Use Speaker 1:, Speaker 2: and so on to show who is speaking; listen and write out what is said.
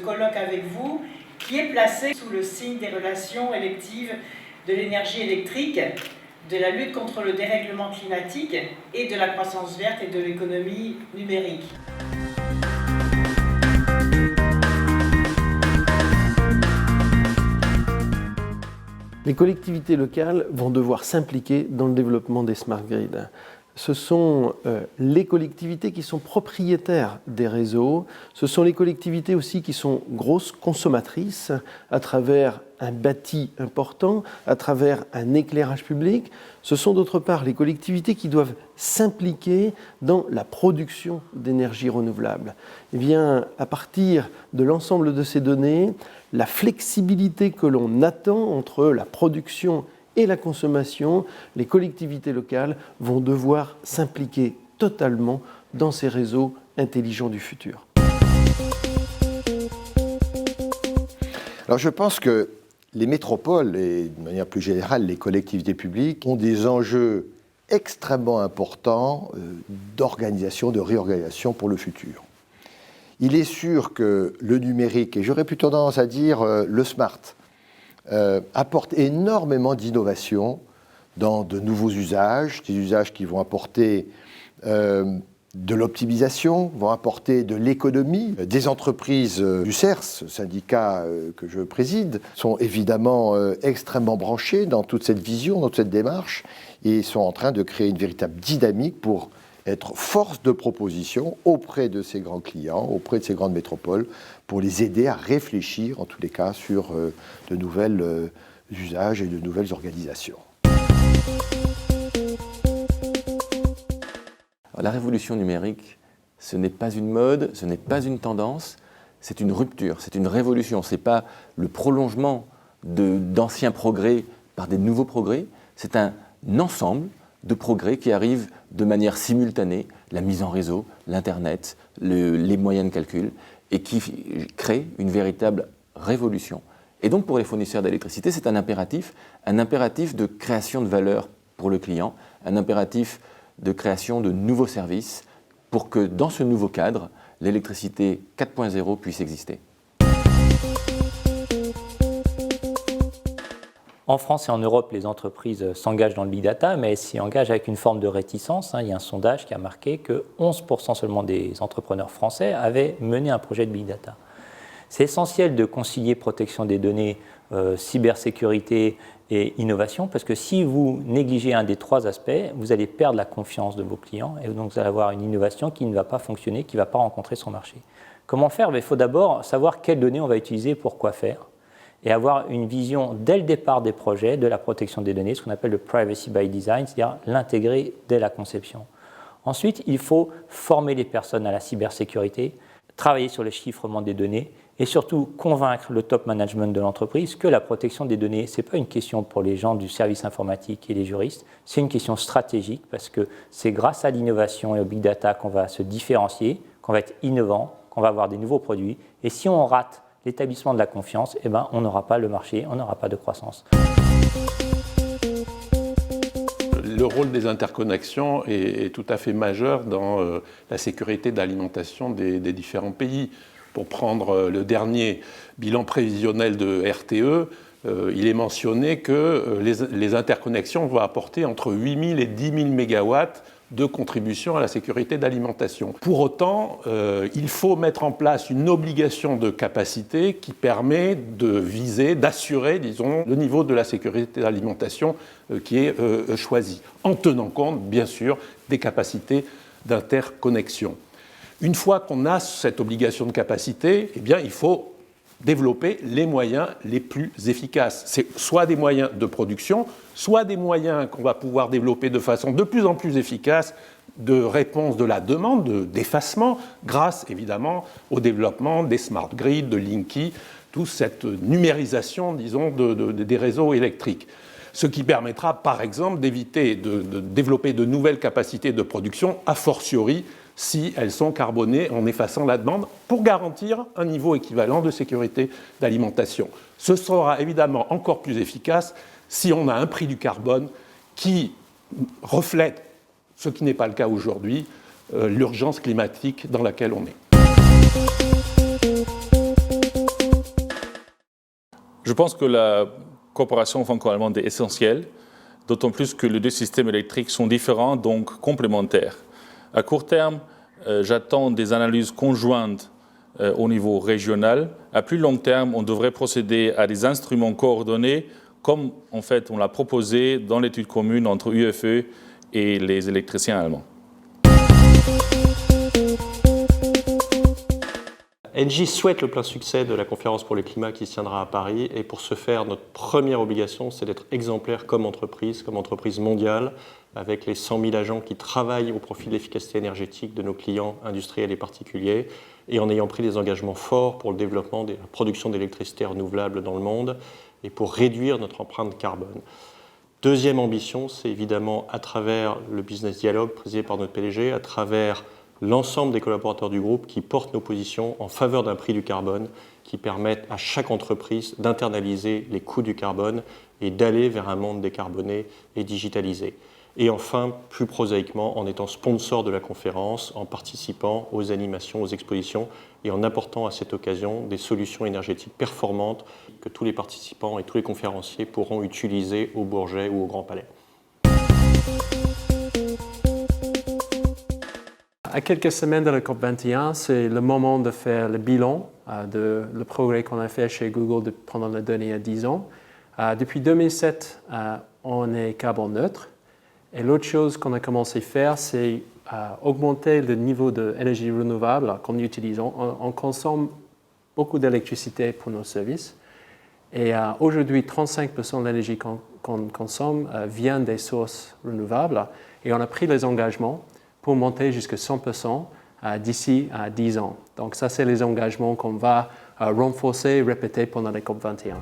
Speaker 1: Colloque avec vous, qui est placé sous le signe des relations électives de l'énergie électrique, de la lutte contre le dérèglement climatique et de la croissance verte et de l'économie numérique.
Speaker 2: Les collectivités locales vont devoir s'impliquer dans le développement des smart grids. Ce sont les collectivités qui sont propriétaires des réseaux, ce sont les collectivités aussi qui sont grosses consommatrices à travers un bâti important, à travers un éclairage public. Ce sont d'autre part les collectivités qui doivent s'impliquer dans la production d'énergie renouvelable. Eh bien, à partir de l'ensemble de ces données, la flexibilité que l'on attend entre la production et la consommation, les collectivités locales vont devoir s'impliquer totalement dans ces réseaux intelligents du futur.
Speaker 3: Alors je pense que les métropoles et de manière plus générale les collectivités publiques ont des enjeux extrêmement importants d'organisation, de réorganisation pour le futur. Il est sûr que le numérique, et j'aurais plutôt tendance à dire le smart, apporte énormément d'innovation dans de nouveaux usages, des usages qui vont apporter de l'optimisation, vont apporter de l'économie. Des entreprises du CERS, syndicat que je préside, sont évidemment extrêmement branchées dans toute cette vision, dans toute cette démarche, et sont en train de créer une véritable dynamique pour être force de proposition auprès de ces grands clients, auprès de ces grandes métropoles, pour les aider à réfléchir, en tous les cas, sur de nouvelles usages et de nouvelles organisations.
Speaker 4: La révolution numérique, ce n'est pas une mode, ce n'est pas une tendance, c'est une rupture, c'est une révolution. Ce n'est pas le prolongement d'anciens progrès par des nouveaux progrès, c'est un ensemble de progrès qui arrivent de manière simultanée, la mise en réseau, l'Internet, les moyens de calcul, et qui crée une véritable révolution. Et donc pour les fournisseurs d'électricité, c'est un impératif de création de valeur pour le client, un impératif de création de nouveaux services pour que dans ce nouveau cadre, l'électricité 4.0 puisse exister.
Speaker 5: En France et en Europe, les entreprises s'engagent dans le big data, mais elles s'y engagent avec une forme de réticence. Il y a un sondage qui a marqué que 11% seulement des entrepreneurs français avaient mené un projet de big data. C'est essentiel de concilier protection des données, cybersécurité et innovation, parce que si vous négligez un des trois aspects, vous allez perdre la confiance de vos clients et donc vous allez avoir une innovation qui ne va pas fonctionner, qui ne va pas rencontrer son marché. Comment faire? Il faut d'abord savoir quelles données on va utiliser pour quoi faire, et avoir une vision dès le départ des projets de la protection des données, ce qu'on appelle le privacy by design, c'est-à-dire l'intégrer dès la conception. Ensuite, il faut former les personnes à la cybersécurité, travailler sur le chiffrement des données et surtout convaincre le top management de l'entreprise que la protection des données, ce n'est pas une question pour les gens du service informatique et les juristes, c'est une question stratégique parce que c'est grâce à l'innovation et au big data qu'on va se différencier, qu'on va être innovant, qu'on va avoir des nouveaux produits. Et si on rate l'établissement de la confiance, eh ben, on n'aura pas le marché, on n'aura pas de croissance.
Speaker 6: Le rôle des interconnexions est tout à fait majeur dans la sécurité d'alimentation des différents pays. Pour prendre le dernier bilan prévisionnel de RTE, il est mentionné que les interconnexions vont apporter entre 8 000 et 10 000 mégawatts de contribution à la sécurité d'alimentation. Pour autant, il faut mettre en place une obligation de capacité qui permet de viser, d'assurer, disons, le niveau de la sécurité d'alimentation qui est choisi, en tenant compte, bien sûr, des capacités d'interconnexion. Une fois qu'on a cette obligation de capacité, eh bien, il faut développer les moyens les plus efficaces. C'est soit des moyens de production, soit des moyens qu'on va pouvoir développer de façon de plus en plus efficace de réponse de la demande, d'effacement, grâce évidemment au développement des smart grids, de Linky, toute cette numérisation, disons, des réseaux électriques. Ce qui permettra, par exemple, d'éviter de développer de nouvelles capacités de production, a fortiori si elles sont carbonées en effaçant la demande, pour garantir un niveau équivalent de sécurité d'alimentation. Ce sera évidemment encore plus efficace si on a un prix du carbone qui reflète, ce qui n'est pas le cas aujourd'hui, l'urgence climatique dans laquelle on est.
Speaker 7: Je pense que la coopération franco-allemande est essentielle, d'autant plus que les deux systèmes électriques sont différents, donc complémentaires. À court terme, j'attends des analyses conjointes au niveau régional. À plus long terme, on devrait procéder à des instruments coordonnés, comme en fait on l'a proposé dans l'étude commune entre UFE et les électriciens allemands.
Speaker 8: Engie souhaite le plein succès de la conférence pour le climat qui se tiendra à Paris, et pour ce faire, notre première obligation, c'est d'être exemplaire comme entreprise mondiale, avec les 100 000 agents qui travaillent au profit de l'efficacité énergétique de nos clients industriels et particuliers, et en ayant pris des engagements forts pour le développement de la production d'électricité renouvelable dans le monde et pour réduire notre empreinte carbone. Deuxième ambition, c'est évidemment à travers le business dialogue présidé par notre PDG, à travers l'ensemble des collaborateurs du groupe qui portent nos positions en faveur d'un prix du carbone qui permettent à chaque entreprise d'internaliser les coûts du carbone et d'aller vers un monde décarboné et digitalisé. Et enfin, plus prosaïquement, en étant sponsor de la conférence, en participant aux animations, aux expositions et en apportant à cette occasion des solutions énergétiques performantes que tous les participants et tous les conférenciers pourront utiliser au Bourget ou au Grand Palais.
Speaker 9: À quelques semaines de la COP21, c'est le moment de faire le bilan de le progrès qu'on a fait chez Google pendant les derniers 10 ans. Depuis 2007, on est carbone neutre. Et l'autre chose qu'on a commencé à faire, c'est augmenter le niveau d'énergie renouvelable qu'on utilise. On consomme beaucoup d'électricité pour nos services. Et aujourd'hui, 35% de l'énergie qu'on consomme vient des sources renouvelables. Et on a pris les engagements pour monter jusqu'à 100% d'ici à 10 ans. Donc ça, c'est les engagements qu'on va renforcer et répéter pendant les COP21.